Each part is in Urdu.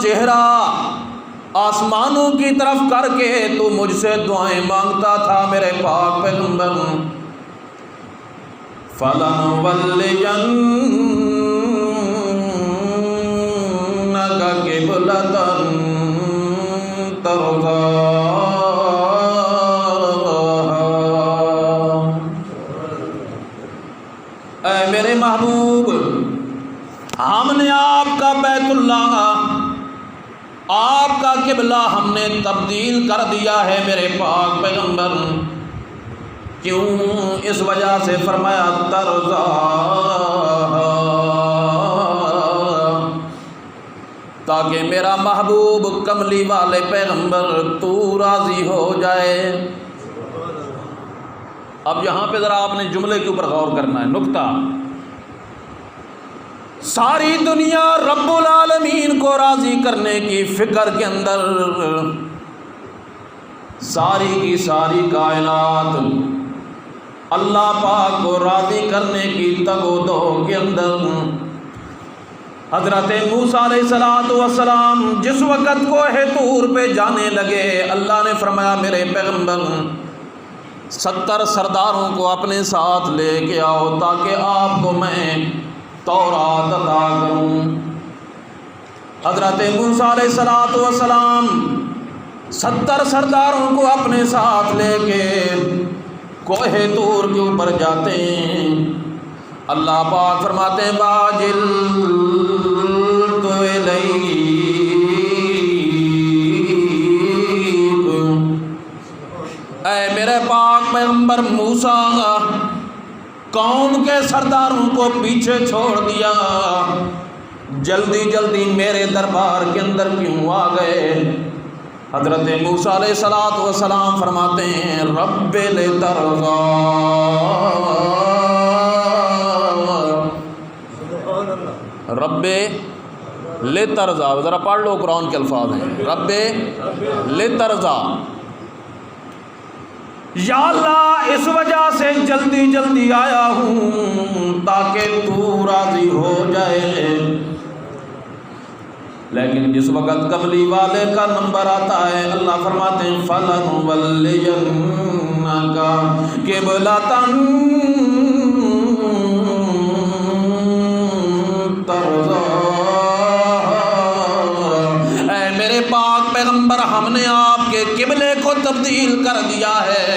چہرہ آسمانوں کی طرف کر کے تو مجھ سے دعائیں مانگتا تھا میرے پاک پیغمبر. فَلَنُوَلِّيَنَّكَ قِبْلَةً تَرْضَاهَا. اے میرے محبوب، ہم نے آپ کا بیت اللہ، آپ کا قبلہ ہم نے تبدیل کر دیا ہے میرے پاک پیغمبر. کیوں؟ اس وجہ سے فرمایا ترضاها، تاکہ میرا محبوب کملی والے پیغمبر تو راضی ہو جائے. اب یہاں پہ ذرا آپ نے جملے کے اوپر غور کرنا ہے. نکتہ، ساری دنیا رب العالمین کو راضی کرنے کی فکر کے اندر، ساری کی ساری کائنات اللہ پاک کو راضی کرنے کی تگ و دو کے اندر، حضرت موسیٰ علیہ السلام جس وقت کوہ طور پہ جانے لگے، اللہ نے فرمایا میرے پیغمبر 70 سرداروں کو اپنے ساتھ لے کے آؤ تاکہ آپ کو میں تورات عطا کروں. حضرت موسیٰ علیہ السلام 70 سرداروں کو اپنے ساتھ لے کے کوہ طور کے اوپر جاتے ہیں. اللہ پاک فرماتے ہیں باجلت الیک، اے میرے پاک پیغمبر موسیٰ، قوم کے سرداروں کو پیچھے چھوڑ دیا، جلدی جلدی میرے دربار کے اندر کیوں آ گئے؟ حضرت موسیٰ علیہ السلام فرماتے ہیں رب لترضا، رب لترضا. ذرا پڑھ لو، قرآن کے الفاظ ہیں رب لترضا. یا اللہ اس وجہ سے جلدی جلدی آیا ہوں تاکہ تو راضی ہو جائے. لیکن جس وقت کملی والے کا نمبر آتا ہے، اللہ فرماتے ہیں فَلَنُوَلِّيَنَّكَ قِبْلَةً تَرْضَاهَا. اے میرے پاک پیغمبر، ہم نے آپ کے قبلے کو تبدیل کر دیا ہے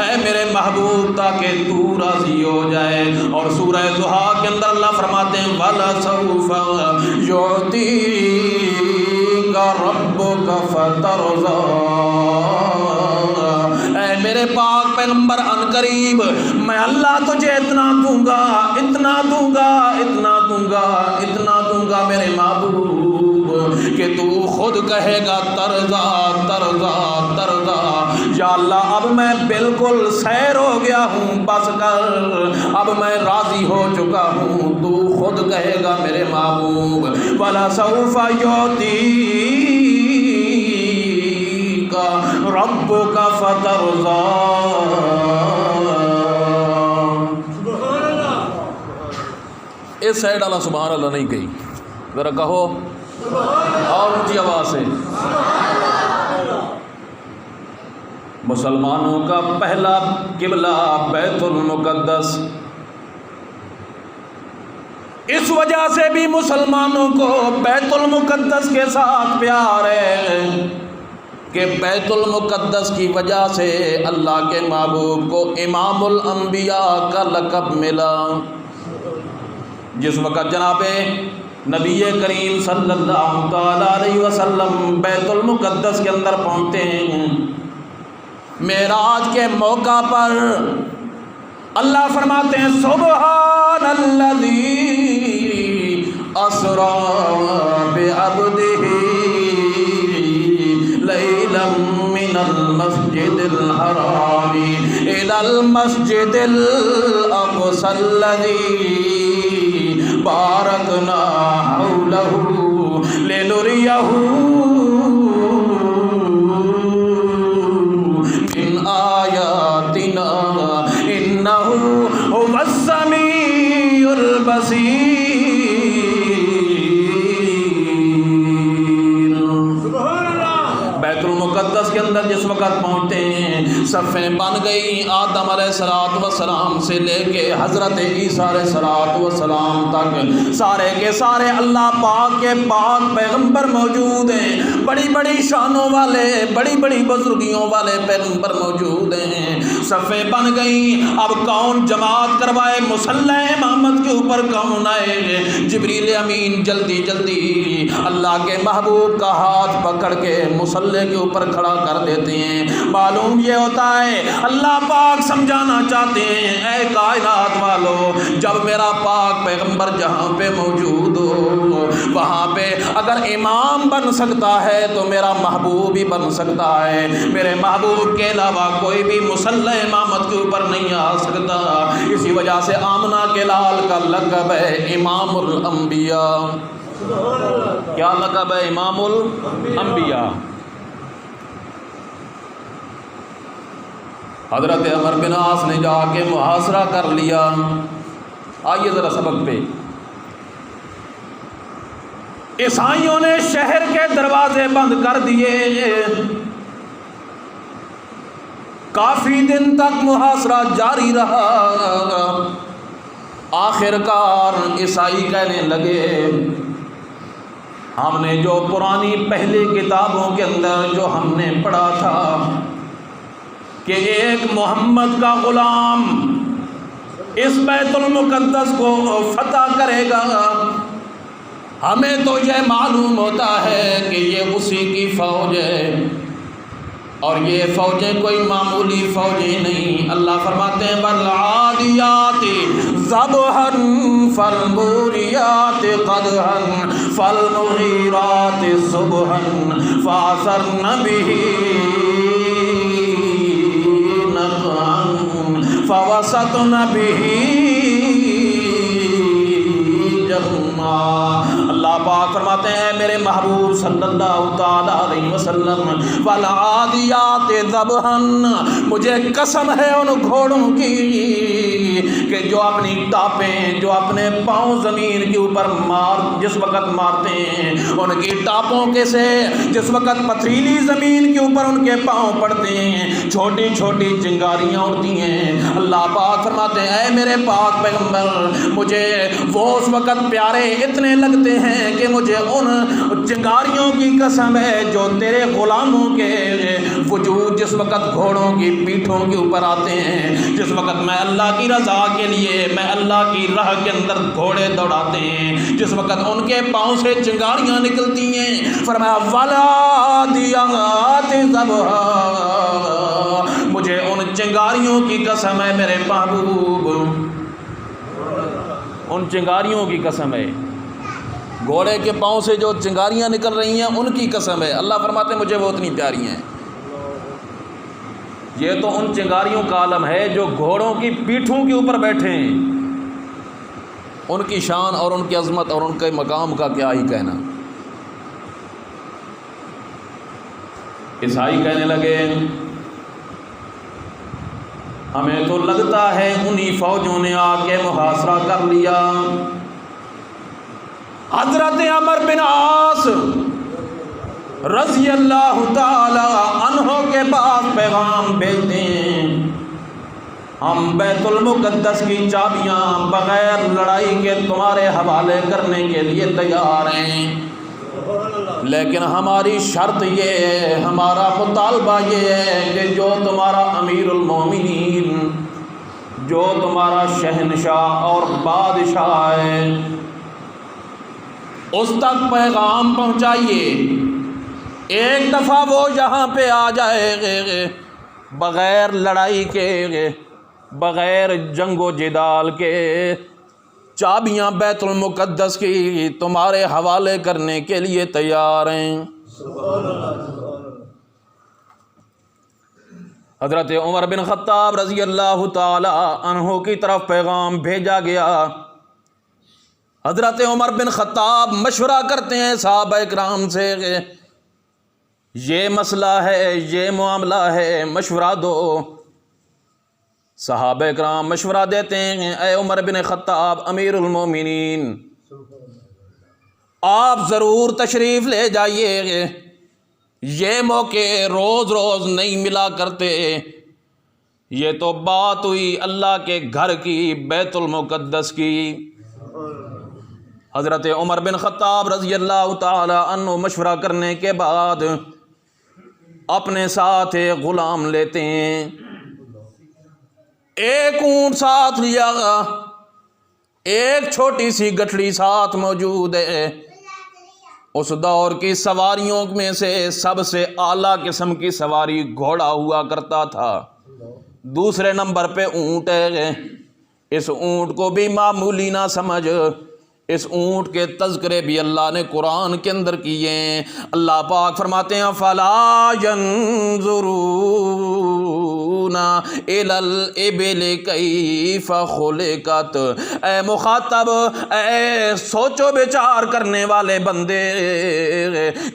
اے میرے محبوب تاکہ تو راضی ہو جائے. اور سورہ ضحیٰ کے اندر اللہ فرماتے ہیں وَلَسَوْفَ يُعْطِيكَ رَبُّكَ فَتَرْضَىٰ. اے میرے پاک پیغمبر، ان قریب میں اللہ تجھے اتنا دوں گا، اتنا دوں گا، اتنا دوں گا، اتنا دوں گا میرے محبوب کہ تو خود کہے گا ترضا ترضا ترضا. یا اللہ اب میں بالکل سیر ہو گیا ہوں، بس کر، اب میں راضی ہو چکا ہوں. تو خود کہے گا میرے محبوب وَلَسَوْفَ يُعْطِيكَ رَبُّكَ فَتَرْضَىٰ. اس سائڈ اللہ سبحان اللہ نہیں کہی، ذرا کہو اور اونچی آواز سے. مسلمانوں کا پہلا قبلہ بیت المقدس. اس وجہ سے بھی مسلمانوں کو بیت المقدس کے ساتھ پیار ہے کہ بیت المقدس کی وجہ سے اللہ کے محبوب کو امام الانبیاء کا لقب ملا. جس وقت جناب نبی کریم صلی اللہ تعالی علیہ وسلم بیت المقدس کے اندر پہنچتے ہیں، معراج کے موقع پر اللہ فرماتے ہیں سبحان الذی اسری بعبدہ لیلا من المسجد الحرام الی المسجد الاقصی الذی بارکنا حولہ لنریہ من آیاتنا انہ هو السمیع البصیر. کے اندر جس وقت پہنچتے ہیں صفیں بن گئی، آدم علیہ السلام سے لے کے حضرت عیسیٰ علیہ السلام تک سارے کے سارے اللہ پاک کے پاک پیغمبر موجود ہیں، بڑی بڑی شانوں والے، بڑی بڑی بزرگیوں والے پیغمبر موجود ہیں۔ صفیں بن گئی، اب کون جماعت کروائے؟ مصلی امامت کے اوپر کون آئے؟ جبریل امین جلدی جلدی اللہ کے محبوب کا ہاتھ پکڑ کے مصلی کے اوپر کھڑا کر دیتے ہیں۔ معلوم یہ ہوتا ہے اللہ پاک سمجھانا چاہتے ہیں، اے کائنات والو، جب میرا پاک پیغمبر جہاں پہ موجود ہو وہاں پہ اگر امام بن سکتا ہے تو میرا محبوب بھی بن سکتا ہے، میرے محبوب کے علاوہ کوئی بھی مصلی امامت کے اوپر نہیں آ سکتا۔ اسی وجہ سے آمنہ کے لال کا لقب ہے امام الانبیاء۔ کیا لقب ہے؟ امام الانبیاء۔ حضرت عمر بن عاص نے جا کے محاصرہ کر لیا۔ آئیے ذرا سبق پہ۔ عیسائیوں نے شہر کے دروازے بند کر دیے، کافی دن تک محاصرہ جاری رہا۔ آخر کار عیسائی کہنے لگے ہم نے جو پرانی پہلی کتابوں کے اندر جو ہم نے پڑھا تھا کہ ایک محمد کا غلام اس بیت المقدس کو فتح کرے گا، ہمیں تو یہ معلوم ہوتا ہے کہ یہ اسی کی فوج ہے، اور یہ فوجیں کوئی معمولی فوجیں نہیں۔ اللہ فرماتے ہیں والعادیات ضبحا فالموریات قدحا فالمغیرات صبحا فاثرن به نقعا فوسطن به جمعا۔ اللہ پاک فرماتے ہیں میرے محبوب صلی اللہ تعالی علیہ وسلم والعادیات ذبحا، مجھے قسم ہے ان گھوڑوں کی کہ جو اپنی ٹاپیں، جو اپنے پاؤں زمین کے اوپر جس وقت مارتے ہیں، ان کی ٹاپوں کے سے جس وقت پتھریلی زمین کے اوپر ان کے پاؤں پڑتے ہیں چھوٹی چھوٹی چنگاریاں اڑتی ہیں۔ اللہ پاک فرماتے ہیں اے میرے پاک پیغمبر، مجھے وہ اس وقت پیارے اتنے لگتے ہیں کہ مجھے ان چنگاریوں کی قسم ہے جو تیرے غلاموں کے وجود جس وقت گھوڑوں کی پیٹھوں کے اوپر آتے ہیں، جس وقت میں اللہ کی رضا کے لیے، میں اللہ کی راہ کے اندر گھوڑے دوڑاتے ہیں، جس وقت ان کے پاؤں سے چنگاریاں نکلتی ہیں، فرمایا والعادیات ضبحا، مجھے ان چنگاریوں کی قسم ہے میرے محبوب، ان چنگاریوں کی قسم ہے، گھوڑے کے پاؤں سے جو چنگاریاں نکل رہی ہیں ان کی قسم ہے۔ اللہ فرماتے ہیں مجھے وہ اتنی پیاری ہیں۔ یہ تو ان چنگاریوں کا عالم ہے جو گھوڑوں کی پیٹھوں کے اوپر بیٹھے ہیں، ان کی شان اور ان کی عظمت اور ان کے مقام کا کیا ہی کہنا۔ عیسائی کہنے لگے ہمیں تو لگتا ہے انہی فوجوں نے آ کے محاصرہ کر لیا۔ حضرت عمر بن عاص رضی اللہ تعالی عنہ کے پاس پیغام بھیجتے ہیں ہم بیت المقدس کی چابیاں بغیر لڑائی کے تمہارے حوالے کرنے کے لیے تیار ہیں، لیکن ہماری شرط یہ ہے، ہمارا مطالبہ یہ ہے کہ جو تمہارا امیر المومنین، جو تمہارا شہنشاہ اور بادشاہ ہے، اس تک پیغام پہنچائیے، ایک دفعہ وہ یہاں پہ آ جائے بغیر لڑائی کے، بغیر جنگ و جدال کے، چابیاں بیت المقدس کی تمہارے حوالے کرنے کے لیے تیار ہیں۔ حضرت عمر بن خطاب رضی اللہ تعالی عنہ کی طرف پیغام بھیجا گیا۔ حضرت عمر بن خطاب مشورہ کرتے ہیں صحابہ اکرام سے کہ یہ مسئلہ ہے، یہ معاملہ ہے، مشورہ دو۔ صحابہ اکرام مشورہ دیتے ہیں اے عمر بن خطاب امیر المومنین، آپ ضرور تشریف لے جائیے، یہ موقع روز روز نہیں ملا کرتے. یہ تو بات ہوئی اللہ کے گھر کی، بیت المقدس کی. حضرت عمر بن خطاب رضی اللہ تعالی عنہ مشورہ کرنے کے بعد اپنے ساتھ ایک غلام لیتے ہیں. ایک اونٹ ساتھ لیا، ایک چھوٹی سی گٹھڑی ساتھ موجود ہے. اس دور کی سواریوں میں سے سب سے اعلیٰ قسم کی سواری گھوڑا ہوا کرتا تھا. دوسرے نمبر پہ اونٹ ہے. اس اونٹ کو بھی معمولی نہ سمجھ. اس اونٹ کے تذکرے بھی اللہ نے قرآن کے اندر کیے ہیں. اللہ پاک فرماتے ہیں فَلَا يَنظُرُونَ إِلَى الْإِبِلِ كَيْفَ خُلِقَتْ. اے مخاطب، اے سوچو بچار کرنے والے بندے،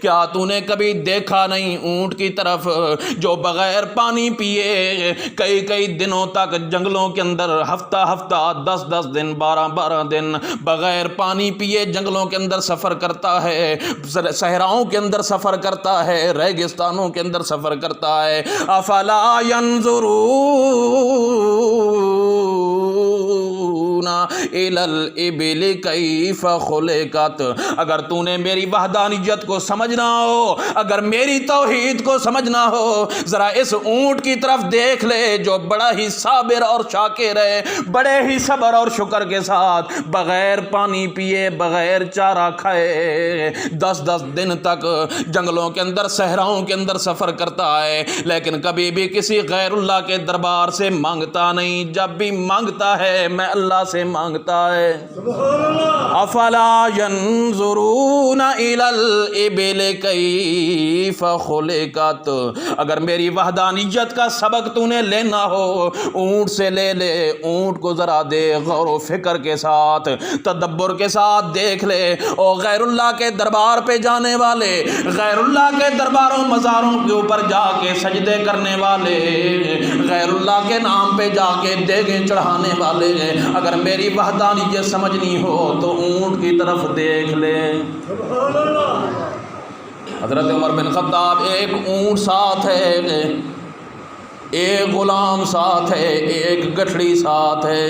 کیا تو نے کبھی دیکھا نہیں اونٹ کی طرف جو بغیر پانی پیے کئی دنوں تک جنگلوں کے اندر ہفتہ 10 دن 12 دن بغیر پانی پیے جنگلوں کے اندر سفر کرتا ہے، صحراؤں کے اندر سفر کرتا ہے، ریگستانوں کے اندر سفر کرتا ہے. افلا ينظرون الى الابل كيف خلقت. اگر تو نے میری وحدانیت کو سمجھنا ہو، اگر میری توحید کو سمجھنا ہو، ذرا اس اونٹ کی طرف دیکھ لے جو بڑا ہی صابر اور شاکر ہے، بڑے ہی صبر اور شکر کے ساتھ بغیر پانی پیے بغیر چارہ کھائے 10 دن تک جنگلوں کے اندر صحراؤں کے اندر سفر کرتا ہے، لیکن کبھی بھی کسی غیر اللہ کے دربار سے مانگتا نہیں. جب بھی مانگتا ہے میں اللہ سے مانگتا ہے. افلا ينظرون الى الابل كيف خلقت. اگر میری وحدانیت کا سبق تو نے لینا ہو اونٹ سے لے لے. اونٹ کو ذرا دے غور و فکر کے ساتھ تدبر کے ساتھ دیکھ لے. اور غیر اللہ کے دربار پہ جانے والے، غیر اللہ کے درباروں مزاروں کے اوپر جا کے سجدے کرنے والے، غیر اللہ کے نام پہ جا کے دیگیں چڑھانے والے، اگر میری وحدانیت سمجھنی ہو تو اونٹ کی طرف دیکھ لے. حضرت عمر بن خطاب ایک اونٹ ساتھ ہے، ایک غلام ساتھ ہے، ایک گٹھڑی ساتھ ہے.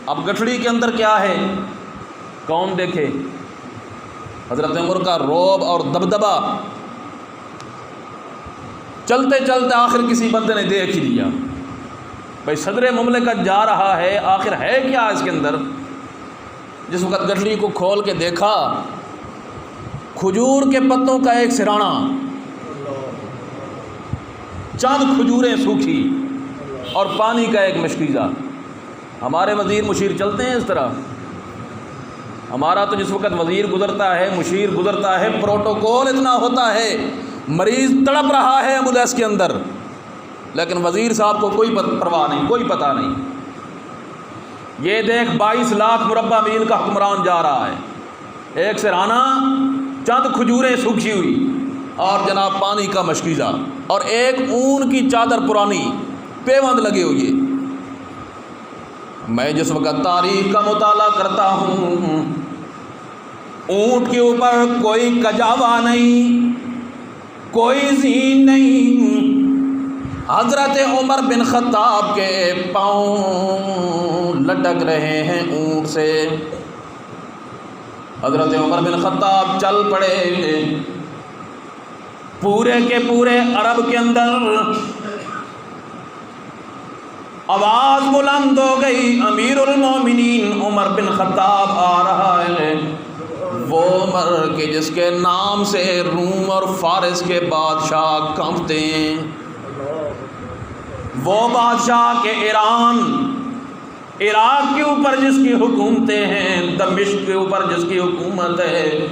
اب گٹھڑی کے اندر کیا ہے کون دیکھے؟ حضرت عمر کا روب اور دبدبا. چلتے چلتے آخر کسی بندے نے دیکھ ہی لیا، بھائی صدر مملکت جا رہا ہے، آخر ہے کیا اس کے اندر. جس وقت گٹھڑی کو کھول کے دیکھا، کھجور کے پتوں کا ایک سرانا، چند کھجوریں سوکھی اور پانی کا ایک مشکیزہ. ہمارے وزیر مشیر چلتے ہیں اس طرح. ہمارا تو جس وقت وزیر گزرتا ہے، مشیر گزرتا ہے، پروٹوکول اتنا ہوتا ہے، مریض تڑپ رہا ہے ایمبولینس کے اندر، لیکن وزیر صاحب کو کوئی پرواہ نہیں، کوئی پتہ نہیں. یہ دیکھ 22 لاکھ مربع میل کا حکمران جا رہا ہے، ایک سرانہ، چند کھجوریں سوکھی ہوئی اور جناب پانی کا مشکیزہ اور ایک اون کی چادر پرانی پیوند لگے ہوئی. میں جس وقت تاریخ کا مطالعہ کرتا ہوں، اونٹ کے اوپر کوئی کجاوا نہیں، کوئی زین نہیں. حضرت عمر بن خطاب کے پاؤں لٹک رہے ہیں اونٹ سے. حضرت عمر بن خطاب چل پڑے. پورے کے پورے عرب کے اندر آواز بلند ہو گئی، امیر المومنین عمر بن خطاب آ رہا ہے. وہ عمر کہ جس کے نام سے روم اور فارس کے بادشاہ کانپتے ہیں، وہ بادشاہ کے عراق کے اوپر جس کی حکومتیں ہیں، دمشق کے اوپر جس کی حکومت ہے.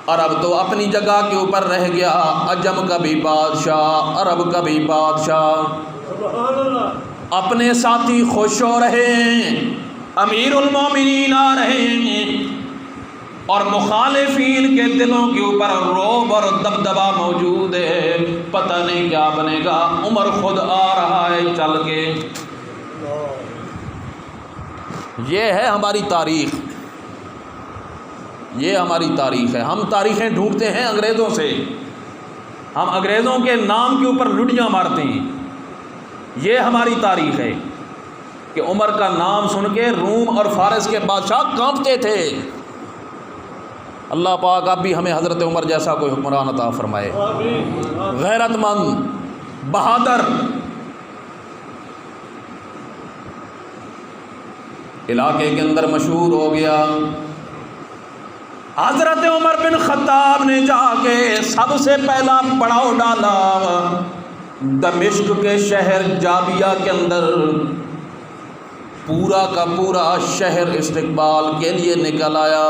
عرب تو اپنی جگہ کے اوپر رہ گیا، عجم کا بھی بادشاہ، عرب کا بھی بادشاہ. اپنے ساتھی خوش ہو رہے ہیں، امیر المومنین آ رہے ہیں، اور مخالفین کے دلوں کے اوپر روب اور دبدبا موجود ہے. پتہ نہیں کیا بنے گا. عمر خود آ رہا ہے چل کے. یہ ہے ہماری تاریخ. یہ ہماری تاریخ ہے. ہم تاریخیں ڈھونڈتے ہیں انگریزوں سے, ہم انگریزوں کے نام کے اوپر لڈیاں مارتے ہیں. یہ ہماری تاریخ ہے کہ عمر کا نام سن کے روم اور فارس کے بادشاہ کانپتے تھے. اللہ پاک اب بھی ہمیں حضرت عمر جیسا کوئی حکمران عطا فرمائے, غیرت مند, بہادر. علاقے کے اندر مشہور ہو گیا. حضرت عمر بن خطاب نے جا کے سب سے پہلا پڑاؤ ڈالا دمشق کے شہر جابیہ کے اندر. پورا کا پورا شہر استقبال کے لیے نکل آیا.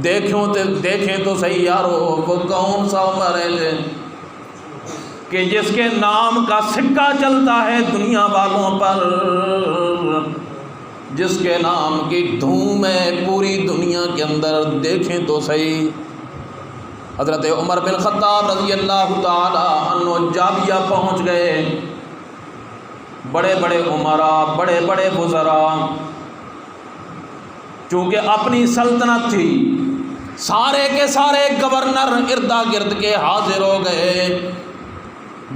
دیکھیں تو صحیح یارو, وہ کون سا عمر ہے کہ جس کے نام کا سکہ چلتا ہے دنیا والوں پر, جس کے نام کی دھوم ہے پوری دنیا کے اندر. دیکھیں تو صحیح, حضرت عمر بن خطاب رضی اللہ تعالی عنہ جابیہ پہنچ گئے. بڑے بڑے عمراء, بڑے بڑے وزراء, چونکہ اپنی سلطنت تھی, سارے کے سارے گورنر اردا گرد کے حاضر ہو گئے.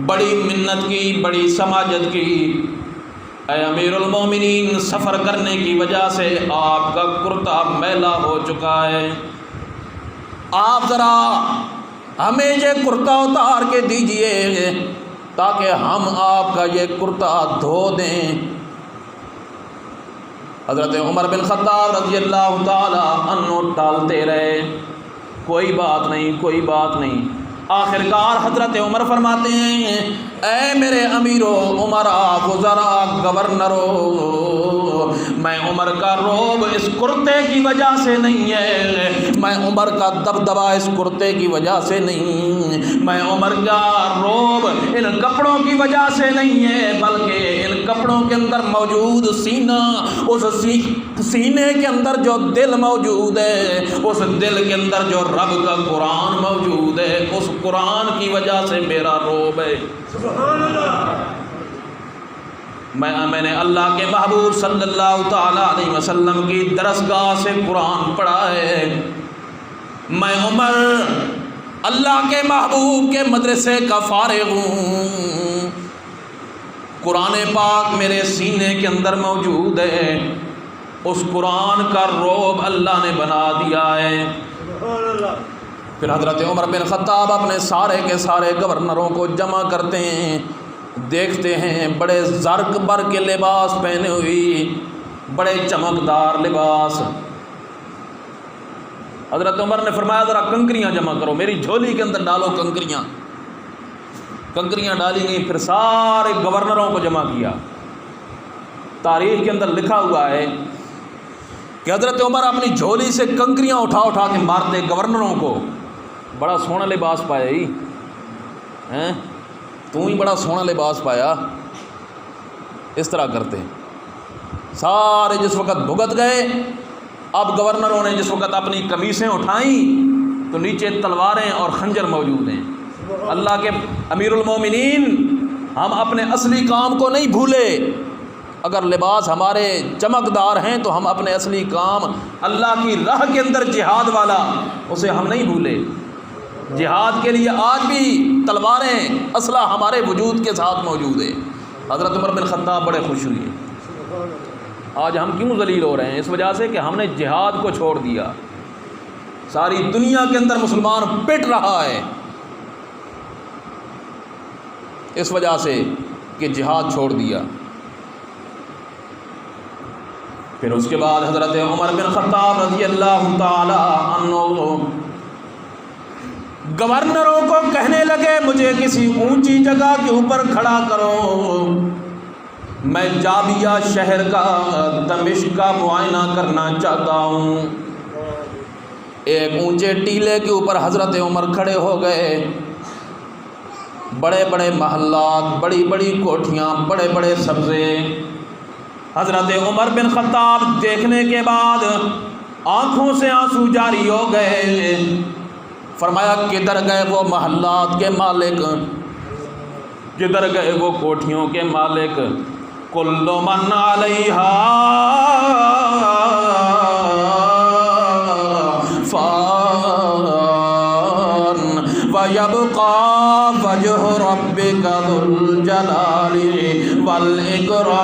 بڑی منت کی, بڑی سماجت کی. اے امیر المومنین, سفر کرنے کی وجہ سے آپ کا کرتا میلا ہو چکا ہے, آپ ذرا ہمیں یہ کرتا اتار کے دیجئے تاکہ ہم آپ کا یہ کرتا دھو دیں. حضرت عمر بن خطاب رضی اللہ تعالی عنہ ٹالتے رہے, کوئی بات نہیں, کوئی بات نہیں. آخرکار حضرت عمر فرماتے ہیں, اے میرے امیرو, عمراء, وزراء, گورنروں, میں عمر کا روب اس کرتے کی وجہ سے نہیں ہے, میں عمر کا دبدبا اس کرتے کی وجہ سے نہیں, میں عمر کا روب ان کپڑوں کی وجہ سے نہیں ہے, بلکہ ان کپڑوں کے اندر موجود سینہ, اس سینے کے اندر جو دل موجود ہے, اس دل کے اندر جو رب کا قرآن موجود ہے, اس قرآن کی وجہ سے میرا روب ہے. سبحان اللہ. میں نے اللہ کے محبوب صلی اللہ تعالی علیہ وسلم کی درسگاہ سے قرآن پڑھا ہے. میں عمر اللہ کے محبوب کے مدرسے کا فارغ ہوں. قرآن پاک میرے سینے کے اندر موجود ہے, اس قرآن کا روب اللہ نے بنا دیا ہے. سبحان اللہ. پھر حضرت عمر بن خطاب اپنے سارے کے سارے گورنروں کو جمع کرتے ہیں, دیکھتے ہیں بڑے زرق بر کے لباس پہنے ہوئی, بڑے چمکدار لباس. حضرت عمر نے فرمایا ذرا کنکریاں جمع کرو, میری جھولی کے اندر ڈالو کنکریاں. کنکریاں ڈالی گئیں, پھر سارے گورنروں کو جمع کیا. تاریخ کے اندر لکھا ہوا ہے کہ حضرت عمر اپنی جھولی سے کنکریاں اٹھا اٹھا کے مارتے گورنروں کو. بڑا سونا لباس پایا ہی ہیں, تو ہی بڑا سونا لباس پایا. اس طرح کرتے سارے. جس وقت بھگت گئے, اب گورنروں نے جس وقت اپنی قمیصیں اٹھائیں تو نیچے تلواریں اور خنجر موجود ہیں. اللہ کے امیر المومنین, ہم اپنے اصلی کام کو نہیں بھولے. اگر لباس ہمارے چمکدار ہیں تو ہم اپنے اصلی کام, اللہ کی راہ کے اندر جہاد والا, اسے ہم نہیں بھولے. جہاد کے لیے آج بھی تلواریں, اسلحہ ہمارے وجود کے ساتھ موجود ہے. حضرت عمر بن خطاب بڑے خوش ہوئے. آج ہم کیوں ذلیل ہو رہے ہیں؟ اس وجہ سے کہ ہم نے جہاد کو چھوڑ دیا. ساری دنیا کے اندر مسلمان پٹ رہا ہے اس وجہ سے کہ جہاد چھوڑ دیا. پھر اس کے بعد حضرت عمر بن خطاب رضی اللہ تعالی عنہ گورنروں کو کہنے لگے, مجھے کسی اونچی جگہ کے اوپر کھڑا کرو, میں جابیہ شہر کا, دمشق کا معائنہ کرنا چاہتا ہوں. ایک اونچے ٹیلے کے اوپر حضرت عمر کھڑے ہو گئے. بڑے بڑے محلات, بڑی بڑی کوٹھیاں, بڑے بڑے سبزے. حضرت عمر بن خطاب دیکھنے کے بعد آنکھوں سے آنسو جاری ہو گئے. فرمایا کدھر گئے وہ محلات کے مالک, کدھر گئے وہ کوٹھیوں کے مالک. کل من علیہا وَيَبْقَى وَجْهُ رَبِّكَ ذُو الْجَلَالِ وَالْإِكْرَامِ۔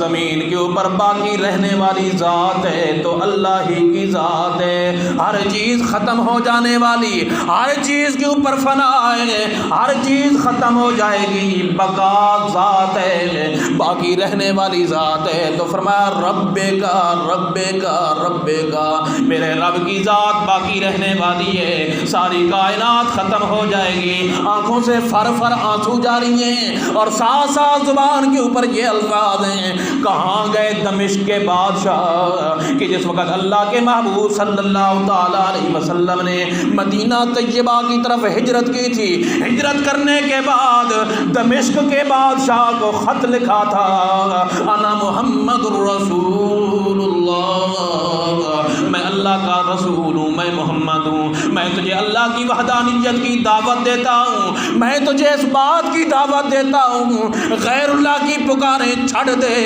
زمین کے اوپر باقی رہنے والی ذات ہے تو اللہ ہی کی ذات ہے۔ ہر چیز ختم ہو جانے والی، ہر چیز کے اوپر فنا ہے، ہر چیز ختم ہو جائے گی، بقا ذات ہے، باقی رہنے والی ذات ہے۔ تو فرمایا رب کا رب کا رب کا، میرے رب کی ذات باقی رہنے والی ہے، ساری کائنات ختم ہو جائے گی، آنکھوں سے فر فر آنسو جاری ہیں اور ساتھ ساتھ زبان کے اوپر یہ الفاظ ہیں، کہاں گئے دمشق کے بادشاہ کہ جس وقت اللہ کے محبوب صلی اللہ تعالیٰ علیہ وسلم نے مدینہ طیبہ کی طرف ہجرت کی تھی، ہجرت کرنے کے بعد دمشق کے بادشاہ کو خط لکھا تھا، انا محمد الرسول اللہ، میں اللہ کا رسول ہوں، میں محمد ہوں، میں تجھے اللہ کی وحدانیت کی دعوت دیتا ہوں، میں تجھے اس بات کی دعوت دیتا ہوں غیر اللہ کی پکاریں چھڑ دے،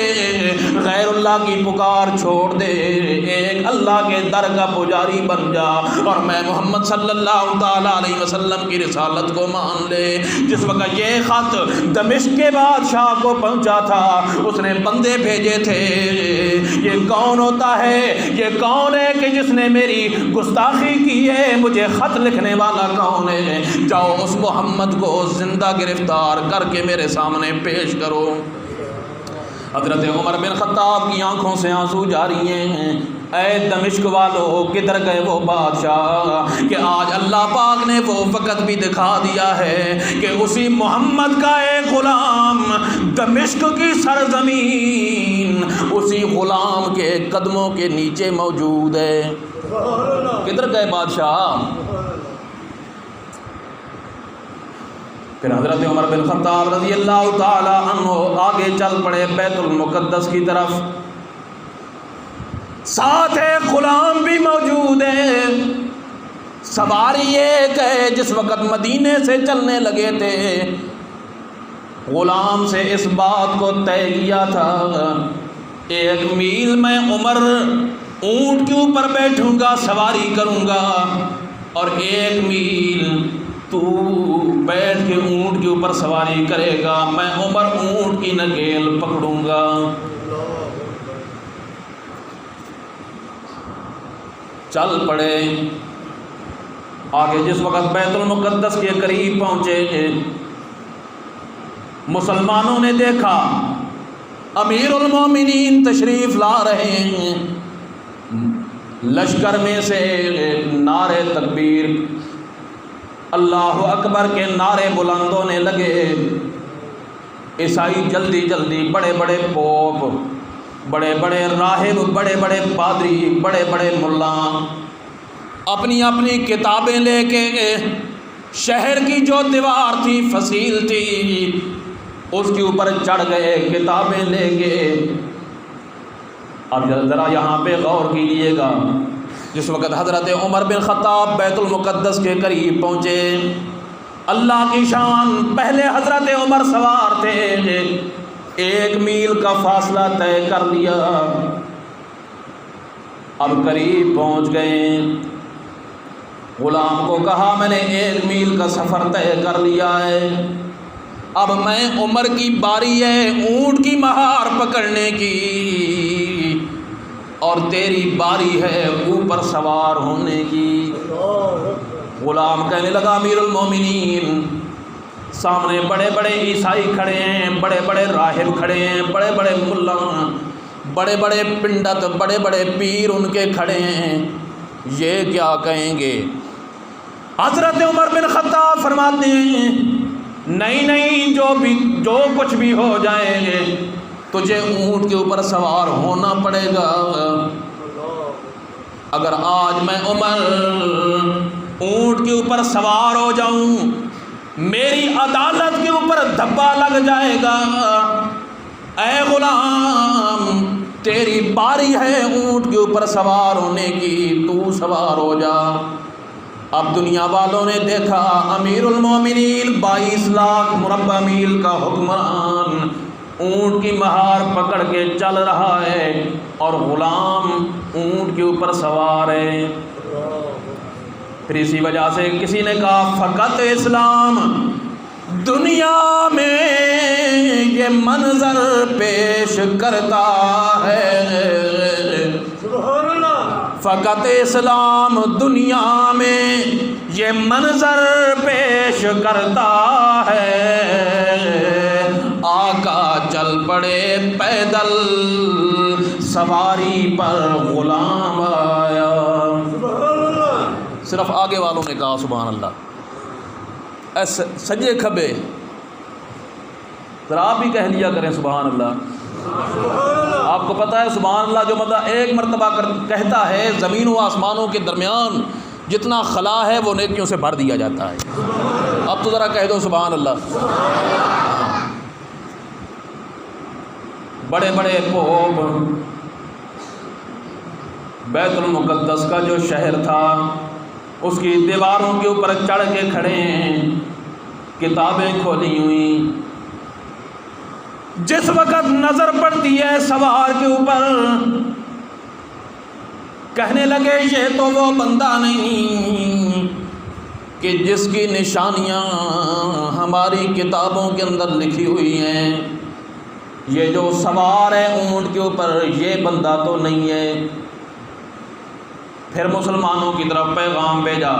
غیر اللہ کی پکار چھوڑ دے، ایک اللہ کے در کا پجاری بن جا اور میں محمد صلی اللہ تعالیٰ علیہ وسلم کی رسالت کو مان لے۔ جس وقت یہ خط دمشق کے بادشاہ کو پہنچا تھا، اس نے بندے بھیجے تھے، یہ کون ہوتا ہے، یہ کون ہے کہ جس نے میری گستاخی کی ہے، مجھے خط لکھنے والا کون ہے، جاؤ اس محمد کو زندہ گرفتار کر کے میرے سامنے پیش کرو۔ حضرت عمر بن خطاب کی آنکھوں سے آنسو جاری ہیں، اے دمشق والو کدھر گئے وہ بادشاہ کہ آج اللہ پاک نے وہ وقت بھی دکھا دیا ہے کہ اسی محمد کا ایک غلام دمشق کی سرزمین اسی غلام کے قدموں کے نیچے موجود ہے۔ کدھر گئے بادشاہ؟ پھر حضرت عمر بن خطاب رضی اللہ تعالی عنہ آگے چل پڑے بیت المقدس کی طرف، ساتھ ایک غلام بھی موجود ہے، سواری ایک ہے، جس وقت مدینے سے چلنے لگے تھے غلام سے اس بات کو طے کیا تھا 1 میل میں عمر اونٹ کے اوپر بیٹھوں گا، سواری کروں گا، اور 1 میل تو بیٹھ کے اونٹ کے اوپر سواری کرے گا، میں عمر اونٹ کی نگیل پکڑوں گا۔ چل پڑے آگے۔ جس وقت بیت المقدس کے قریب پہنچے مسلمانوں نے دیکھا امیر المومنین تشریف لا رہے ہیں، لشکر میں سے نعرے تکبیر اللہ اکبر کے نعرے بلند ہونے لگے، عیسائی جلدی جلدی بڑے بڑے پوپ، بڑے بڑے راہب، بڑے بڑے پادری، بڑے بڑے ملا اپنی اپنی کتابیں لے کے شہر کی جو دیوار تھی فصیل تھی اس کے اوپر چڑھ گئے، کتابیں لے کے۔ اب ذرا یہاں پہ غور کیجیے گا، جس وقت حضرت عمر بن خطاب بیت المقدس کے قریب پہنچے، اللہ کی شان، پہلے حضرت عمر سوار تھے، 1 میل کا فاصلہ طے کر لیا، اب قریب پہنچ گئے، غلام کو کہا میں نے 1 میل کا سفر طے کر لیا ہے، اب میں عمر کی باری ہے اونٹ کی مہار پکڑنے کی، اور تیری باری ہے اوپر سوار ہونے کی۔ غلام کہنے لگا امیر المومنین، سامنے بڑے بڑے عیسائی کھڑے ہیں، بڑے بڑے راہب کھڑے ہیں، بڑے بڑے ملا، بڑے بڑے پنڈت، بڑے بڑے پیر ان کے کھڑے ہیں، یہ کیا کہیں گے؟ حضرت عمر بن خطاب فرماتے ہیں نہیں نہیں، جو کچھ بھی ہو جائے تجھے اونٹ کے اوپر سوار ہونا پڑے گا۔ اگر آج میں عمر اونٹ کے اوپر سوار ہو جاؤں، میری عدالت کے اوپر دھبا لگ جائے گا۔ اے غلام، تیری باری ہے اونٹ کے اوپر سوار ہونے کی، تو سوار ہو جا۔ اب دنیا والوں نے دیکھا امیر المومنین 22 لاکھ مربع میل کا حکمران اونٹ کی مہار پکڑ کے چل رہا ہے اور غلام اونٹ کے اوپر سوار ہے۔ پھر اسی وجہ سے کسی نے کہا فقط اسلام دنیا میں یہ منظر پیش کرتا ہے، فقط اسلام دنیا میں یہ منظر پیش کرتا ہے، آقا چل پڑے پیدل سواری پر غلام آیا۔ صرف آگے والوں نے کہا سبحان اللہ، سجے کھبے ذرا آپ بھی کہہ لیا کریں سبحان اللہ۔ آپ کو پتہ ہے سبحان اللہ جو مطلب ایک مرتبہ کہتا ہے زمین و آسمانوں کے درمیان جتنا خلا ہے وہ نیکیوں سے بھر دیا جاتا ہے۔ اب تو ذرا کہہ دو سبحان اللہ۔ بڑے بڑے پوپ بیت المقدس کا جو شہر تھا اس کی دیواروں کے اوپر چڑھ کے کھڑے ہیں، کتابیں کھولی ہوئی، جس وقت نظر پڑتی ہے سوار کے اوپر کہنے لگے یہ تو وہ بندہ نہیں کہ جس کی نشانیاں ہماری کتابوں کے اندر لکھی ہوئی ہیں، یہ جو سوار ہے اونٹ کے اوپر یہ بندہ تو نہیں ہے۔ پھر مسلمانوں کی طرف پیغام بھیجا،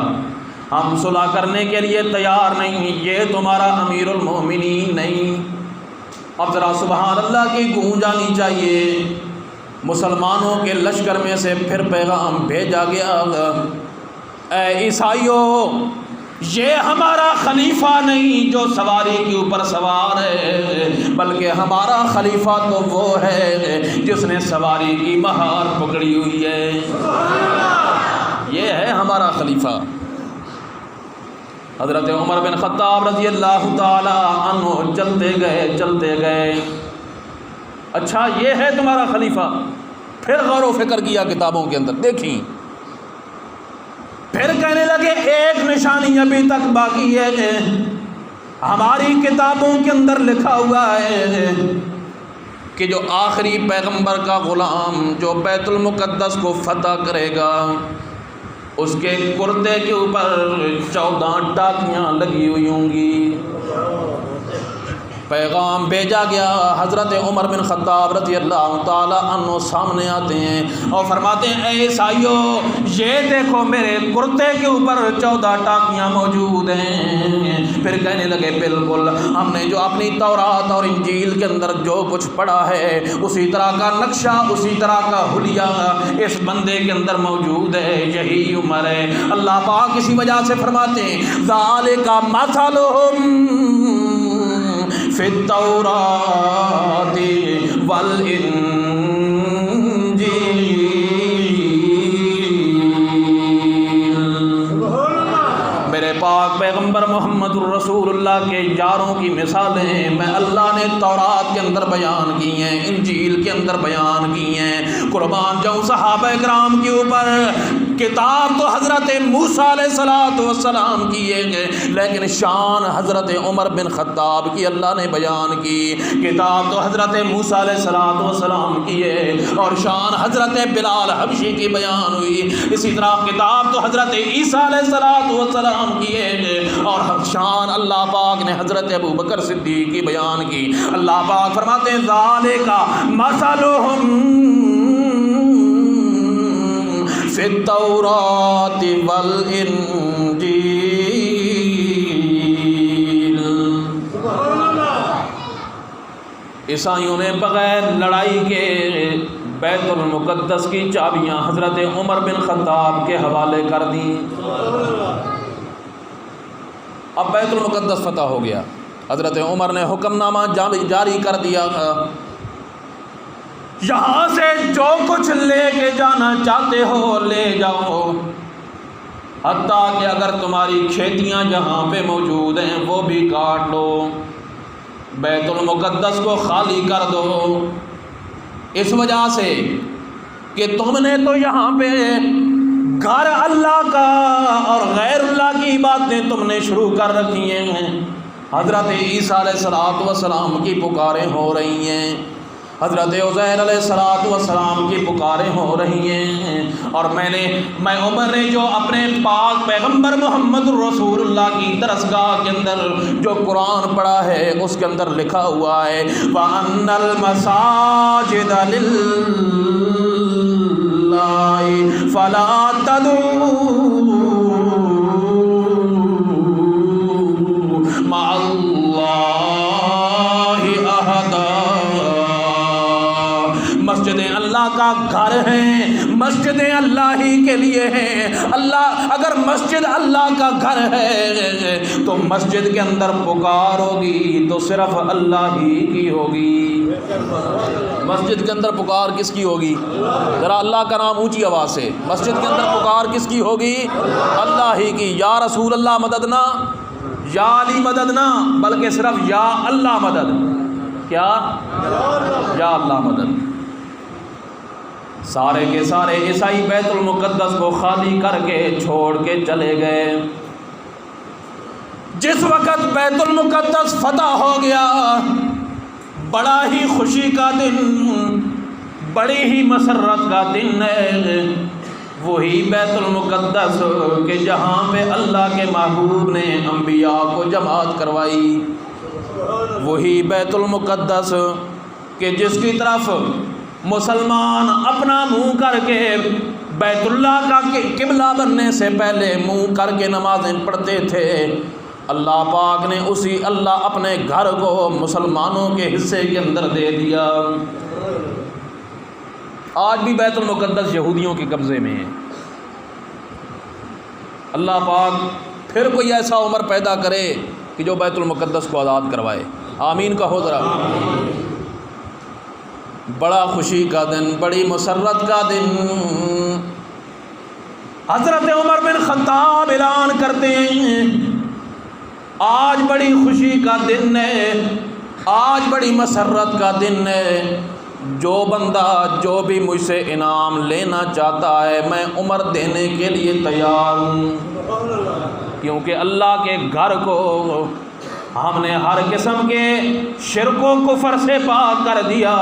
ہم صلح کرنے کے لیے تیار نہیں، یہ تمہارا امیر المومنین نہیں۔ اب ذرا سبحان اللہ کی گونج آنی چاہیے۔ مسلمانوں کے لشکر میں سے پھر پیغام بھیجا گیا، اے عیسائیوں یہ ہمارا خلیفہ نہیں جو سواری کے اوپر سوار ہے، بلکہ ہمارا خلیفہ تو وہ ہے جس نے سواری کی مہار پکڑی ہوئی ہے، یہ ہے ہمارا خلیفہ۔ حضرت عمر بن خطاب رضی اللہ تعالی عنہ چلتے گئے، اچھا یہ ہے تمہارا خلیفہ؟ پھر غور و فکر کیا کتابوں کے اندر، دیکھیں، پھر کہنے لگے ایک نشانی ابھی تک باقی ہے، ہماری کتابوں کے اندر لکھا ہوا ہے کہ جو آخری پیغمبر کا غلام جو بیت المقدس کو فتح کرے گا اس کے کرتے کے اوپر 14 ٹاکیاں لگی ہوئی ہوں گی۔ پیغام بھیجا گیا، حضرت عمر بن خطاب رضی اللہ تعالی عنہ سامنے آتے ہیں اور فرماتے ہیں اے عیسائیوں یہ دیکھو میرے کرتے کے اوپر 14 ٹاکیاں موجود ہیں۔ پھر کہنے لگے بالکل ہم نے جو اپنی تورات اور انجیل کے اندر جو کچھ پڑھا ہے اسی طرح کا نقشہ اسی طرح کا حلیہ اس بندے کے اندر موجود ہے، یہی عمر ہے۔ اللہ پاک اسی وجہ سے فرماتے ہیں ذالک مثلہم فی التوراۃ والانجیل، میرے پاک پیغمبر محمد الرسول اللہ کے یاروں کی مثالیں میں اللہ نے تورات کے اندر بیان کی ہیں، انجیل کے اندر بیان کی ہیں۔ قربان جاؤں صحابہ کرام کے اوپر کتاب تو حضرت موسیٰ علیہ السلام کی ہے، لیکن شان حضرت عمر بن خطاب کی اللہ نے بیان کی۔ کتاب تو حضرت موسیٰ علیہ السلام کی ہے اور شان حضرت بلال حبشی کی بیان ہوئی۔ اسی طرح کتاب تو حضرت عیسیٰ علیہ السلام کی ہے اور شان اللہ پاک نے حضرت ابو بکر صدیق کی بیان کی۔ اللہ پاک فرماتے ہیں ذالک مثلہم فی التوراۃ والانجیل، عیسائیوں نے بغیر لڑائی کے بیت المقدس کی چابیاں حضرت عمر بن خطاب کے حوالے کر دیں۔ اب بیت المقدس فتح ہو گیا، حضرت عمر نے حکم نامہ جاری کر دیا، یہاں سے جو کچھ لے کے جانا چاہتے ہو لے جاؤ، حتیٰ کہ اگر تمہاری کھیتیاں جہاں پہ موجود ہیں وہ بھی کاٹ لو، بیت المقدس کو خالی کر دو، اس وجہ سے کہ تم نے تو یہاں پہ گھر اللہ کا اور غیر اللہ کی باتیں تم نے شروع کر رکھی ہیں، حضرت عیسیٰ علیہ السلام کی پکاریں ہو رہی ہیں، حضرت عزیر علیہ السلام کی پکاریں ہو رہی ہیں، اور میں عمر نے جو اپنے پاک پیغمبر محمد رسول اللہ کی درسگاہ کے اندر جو قرآن پڑھا ہے اس کے اندر لکھا ہوا ہے وَأَنَّ الْمَسَاجِدَ لِلَّهِ فَلَا تَدْعُوا مَعَ اللَّهِ أَحَدًا۔ مسجدیں اللہ کا گھر ہیں، مسجدیں اللہ ہی کے لیے ہیں۔ اللہ اگر مسجد اللہ کا گھر ہے تو مسجد کے اندر پکار ہوگی تو صرف اللہ ہی کی ہوگی۔ مسجد کے اندر پکار کس کی ہوگی؟ ذرا اللہ کا نام اونچی آواز سے، مسجد کے اندر پکار کس کی ہوگی؟ اللہ ہی کی۔ یا رسول اللہ مددنا، یا علی مددنا، بلکہ صرف یا اللہ مدد۔ کیا؟ یا اللہ مدد۔ سارے کے سارے عیسائی بیت المقدس کو خالی کر کے چھوڑ کے چلے گئے۔ جس وقت بیت المقدس فتح ہو گیا، بڑا ہی خوشی کا دن، بڑی ہی مسرت کا دن ہے۔ وہی بیت المقدس کہ جہاں پہ اللہ کے محبوب نے انبیاء کو جماعت کروائی، وہی بیت المقدس کہ جس کی طرف مسلمان اپنا منہ کر کے بیت اللہ کا قبلہ بننے سے پہلے منہ کر کے نمازیں پڑھتے تھے، اللہ پاک نے اسی اللہ اپنے گھر کو مسلمانوں کے حصے کے اندر دے دیا۔ آج بھی بیت المقدس یہودیوں کے قبضے میں ہے۔ اللہ پاک پھر کوئی ایسا عمر پیدا کرے کہ جو بیت المقدس کو آزاد کروائے۔ آمین کہو ذرا۔ بڑا خوشی کا دن، بڑی مسرت کا دن۔ حضرت عمر بن خطاب اعلان کرتے ہیں آج بڑی خوشی کا دن ہے، آج بڑی مسرت کا دن ہے۔ جو بندہ جو بھی مجھ سے انعام لینا چاہتا ہے میں عمر دینے کے لیے تیار ہوں، کیونکہ اللہ کے گھر کو ہم نے ہر قسم کے شرک و کفر سے پاک کر دیا۔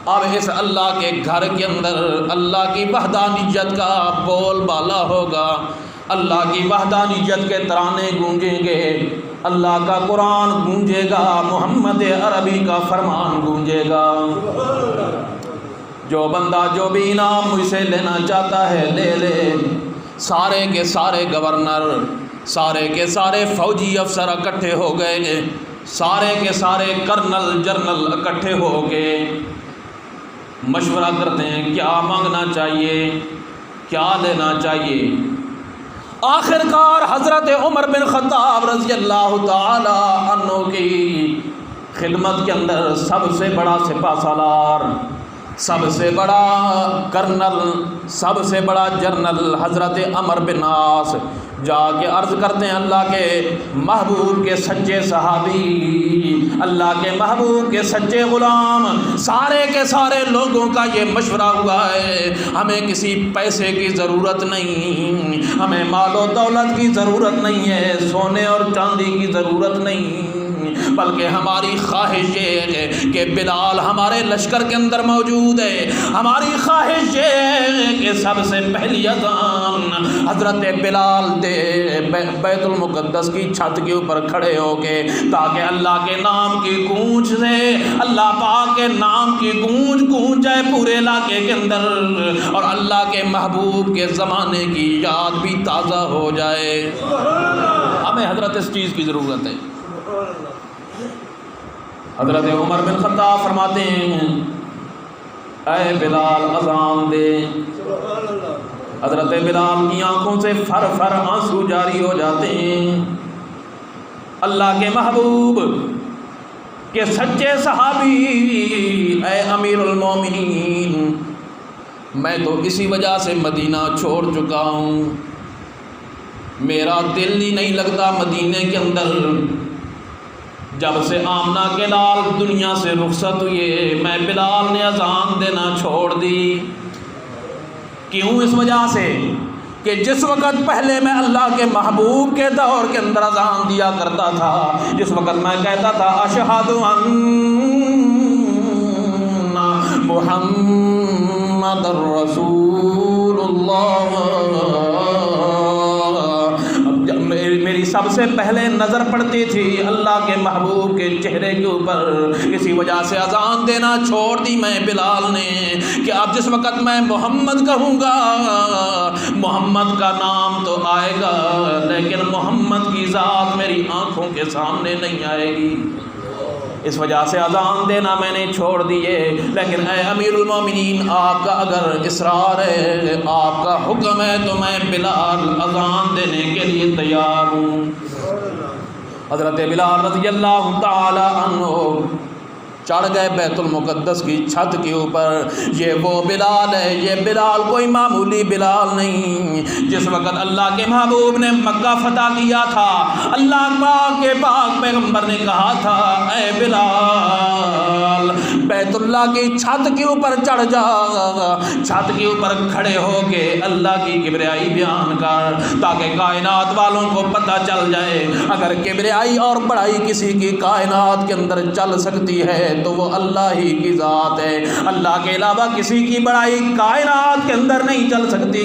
اب اس اللہ کے گھر کے اندر اللہ کی وحدانیت کا بول بالا ہوگا، اللہ کی وحدانیت کے ترانے گونجیں گے، اللہ کا قرآن گونجے گا، محمد عربی کا فرمان گونجے گا۔ جو بندہ جو بھی انعام مجھ سے لینا چاہتا ہے لے لے۔ سارے کے سارے گورنر، سارے کے سارے فوجی افسر اکٹھے ہو گئے، سارے کے سارے کرنل جرنل اکٹھے ہو گئے، مشورہ کرتے ہیں کیا مانگنا چاہیے، کیا لینا چاہیے۔ آخر کار حضرت عمر بن خطاب رضی اللہ تعالی عنہ کی خدمت کے اندر سب سے بڑا سپہ سالار، سب سے بڑا کرنل، سب سے بڑا جرنل حضرت عمر بن عاص جا کے عرض کرتے ہیں اللہ کے محبوب کے سچے صحابی، اللہ کے محبوب کے سچے غلام، سارے کے سارے لوگوں کا یہ مشورہ ہوا ہے، ہمیں کسی پیسے کی ضرورت نہیں، ہمیں مال و دولت کی ضرورت نہیں ہے، سونے اور چاندی کی ضرورت نہیں، بلکہ ہماری خواہش یہ ہے کہ بلال ہمارے لشکر کے اندر موجود ہے، ہماری خواہش یہ ہے کہ سب سے پہلی اذان حضرت بلال دے بیت المقدس کی چھت کے اوپر کھڑے ہو کے، تاکہ اللہ کے نام کی گونج سے اللہ پاک کے نام کی گونج گونج جائے پورے علاقے کے اندر، اور اللہ کے محبوب کے زمانے کی یاد بھی تازہ ہو جائے۔ ہمیں حضرت اس چیز کی ضرورت ہے۔ حضرت عمر بن خطاب فرماتے ہیں اے بلال اذان دے۔ حضرت بلال کی آنکھوں سے فر فر آنسو جاری ہو جاتے ہیں۔ اللہ کے محبوب کے سچے صحابی، اے امیر المومنین، میں تو اسی وجہ سے مدینہ چھوڑ چکا ہوں، میرا دل ہی نہیں لگتا مدینے کے اندر۔ جب سے آمنہ کے لال دنیا سے رخصت ہوئے میں بلال نے اذان دینا چھوڑ دی۔ کیوں؟ اس وجہ سے کہ جس وقت پہلے میں اللہ کے محبوب کے دور کے اندر اذان دیا کرتا تھا، جس وقت میں کہتا تھا اشہد ان محمد رسول اللہ، میری سب سے پہلے نظر پڑتی تھی اللہ کے محبوب کے چہرے کے اوپر، اسی وجہ سے اذان دینا چھوڑ دی میں بلال نے کہ اب جس وقت میں محمد کہوں گا محمد کا نام تو آئے گا، لیکن محمد کی ذات میری آنکھوں کے سامنے نہیں آئے گی، اس وجہ سے اذان دینا میں نے چھوڑ دیے۔ لیکن اے امیر المومنین، آپ کا اگر اصرار ہے، آپ کا حکم ہے، تو میں بلال اذان دینے کے لیے تیار ہوں۔ حضرت بلال رضی اللہ تعالی عنہ چڑھ گئے بیت المقدس کی چھت کے اوپر۔ یہ وہ بلال ہے، یہ بلال کوئی معمولی بلال نہیں۔ جس وقت اللہ کے محبوب نے مکہ فتح کیا تھا، اللہ پاک کے پاک پیغمبر نے کہا تھا اے بلال بیت اللہ کی چھت کے اوپر چڑھ جا، چھت کے اوپر کھڑے ہو کے اللہ کی کبریائی بیان کر، تاکہ کائنات والوں کو پتہ چل جائے اگر کبریائی اور بڑائی کسی کی کائنات کے اندر چل سکتی ہے تو وہ اللہ ہی کی ذات ہے، اللہ کے علاوہ کسی کی بڑائی کائنات کے اندر نہیں چل سکتی۔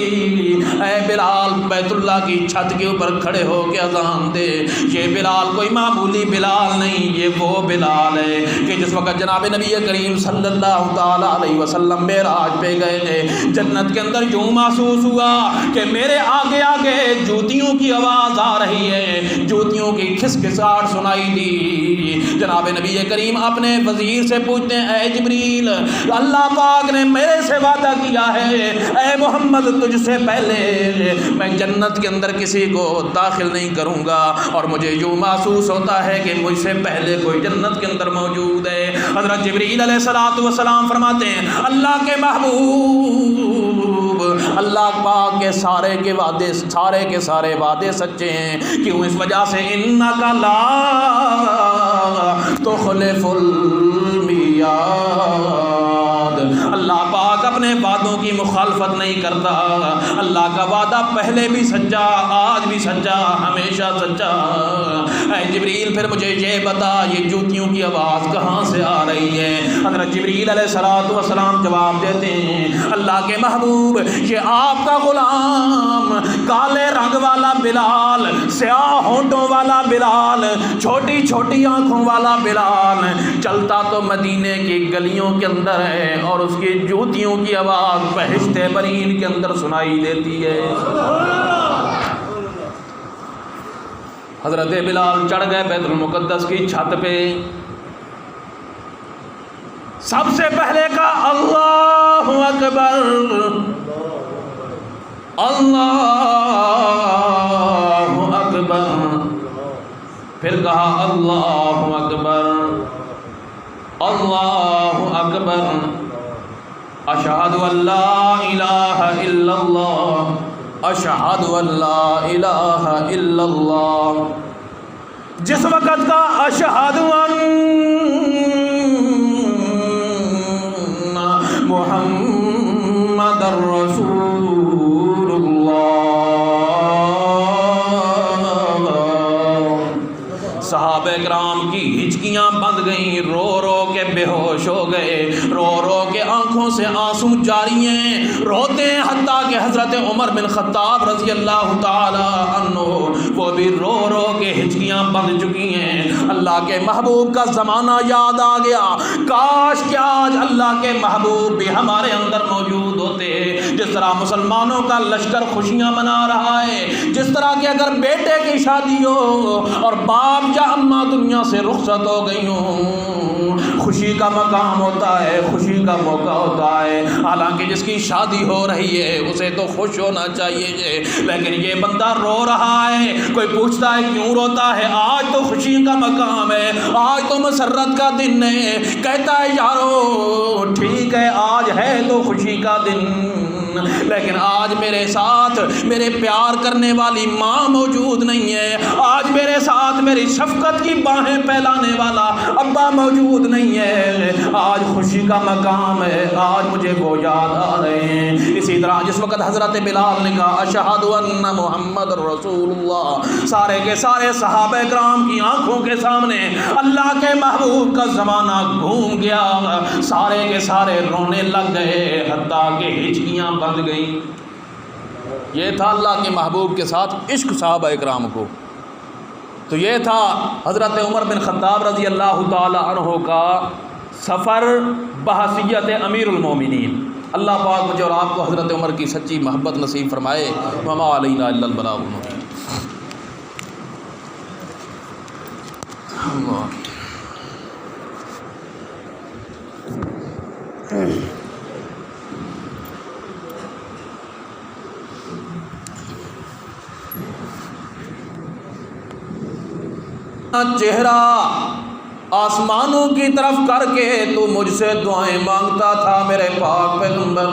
اے بلال بیت اللہ کی چھت کے اوپر کھڑے ہو کے اذان دے۔ یہ بلال کوئی معمولی بلال نہیں، یہ وہ بلال ہے کہ جس وقت جناب نبی کریم صلی اللہ تعالی علیہ وسلم معراج پہ گئے تھے، جنت کے اندر یوں محسوس ہوا کہ میرے آگے آگے جوتیوں کی آواز آ رہی ہے، جوتیوں کی کھسکھساہٹ سنائی دی۔ جناب نبی کریم اپنے وزیر سے پوچھتے ہیں اے جبریل، اللہ پاک نے میرے سے وعدہ کیا ہے اے محمد تجھ سے پہلے میں جنت کے اندر کسی کو داخل نہیں کروں گا، اور مجھے یوں محسوس ہوتا ہے کہ مجھ سے پہلے کوئی جنت کے اندر موجود ہے۔ حضرت جبریل علیہ السلام فرماتے ہیں اللہ کے محبوب، اللہ پاک کے سارے کے سارے وعدے سچے ہیں، کیوں؟ اس وجہ سے انک لا تخلف المیعاد، اللہ پاک اپنے وعدوں کی مخالفت نہیں کرتا، اللہ کا وعدہ پہلے بھی سچا، آج بھی سچا، ہمیشہ سچا۔ اے جبریل پھر مجھے یہ بتا یہ جوتیوں کی آواز کہاں سے آ رہی ہے؟ حضرت جبریل علیہ السلام جواب دیتے ہیں اللہ کے محبوب یہ آپ کا غلام کالے رنگ والا بلال، سیاہ ہونٹوں والا بلال، چھوٹی چھوٹی آنکھوں والا بلال چلتا تو مدینے کی گلیوں کے اندر ہے، اور اس کی جوتیوں کی آواز بہشت برین کے اندر سنائی دیتی ہے۔ حضرت بلال چڑھ گئے بیت المقدس کی چھت پہ، سب سے پہلے کا اللہ اکبر، اللہ اکبر، پھر کہا اللہ اکبر، اللہ اکبر، اشہد ان لا الہ الا اللہ، اشہد ان لا الہ الا اللہ۔ جس وقت کا اشہد ان محمد رسول اللہ، صحابہ کرام کی ہچکیاں بند گئیں، رو رو کے بے ہوش ہو گئے، رو رو کے آنکھوں سے آنسو جاری ہیں، روتے ہیں، حتیٰ کہ حضرت عمر بن خطاب رضی اللہ تعالی عنہ وہ بھی رو رو کے ہچکیاں بند چکی ہیں۔ اللہ کے محبوب کا زمانہ یاد آ گیا، کاش کہ آج اللہ کے محبوب بھی ہمارے اندر موجود ہوتے۔ جس طرح مسلمانوں کا لشکر خوشیاں منا رہا ہے، جس طرح کہ اگر بیٹے کی شادی ہو اور باپ یا اماں دنیا سے رخصت ہو گئی ہوں، خوشی کا مقام ہوتا ہے، خوشی کا موقع ہوتا ہے۔ حالانکہ جس کی شادی ہو رہی ہے اسے تو خوش ہونا چاہیے، لیکن یہ بندہ رو رہا ہے، کوئی پوچھتا ہے کیوں روتا ہے؟ آج تو خوشی کا مقام ہے، آج تو مسرت کا دن ہے، کہتا ہے یارو ٹھیک ہے آج ہے تو خوشی کا دن، لیکن آج میرے ساتھ میرے پیار کرنے والی ماں موجود نہیں ہے، آج میرے ساتھ میری شفقت کی باہیں پھیلانے والا ابا موجود نہیں ہے، آج خوشی کا مقام ہے، آج مجھے وہ یاد آ رہے ہیں۔ اسی طرح جس وقت حضرت بلال نے کہا اشہد ان محمد رسول اللہ، سارے کے سارے صحابہ کرام کی آنکھوں کے سامنے اللہ کے محبوب کا زمانہ گھوم گیا، سارے کے سارے رونے لگ گئے، حتیٰ کہ ہچکیاں بند گئیں۔ یہ تھا اللہ کے محبوب کے ساتھ عشق صحابہ کرام کو۔ تو یہ تھا حضرت عمر بن خطاب رضی اللہ تعالی عنہ کا سفر بحیثیت امیر المومنین۔ اللہ پاک مجھے اور آپ کو حضرت عمر کی سچی محبت نصیب فرمائے۔ وما علینا الا البلاغ المبین۔ چہرہ آسمانوں کی طرف کر کے تو مجھ سے دعائیں مانگتا تھا میرے پاک پیغمبر۔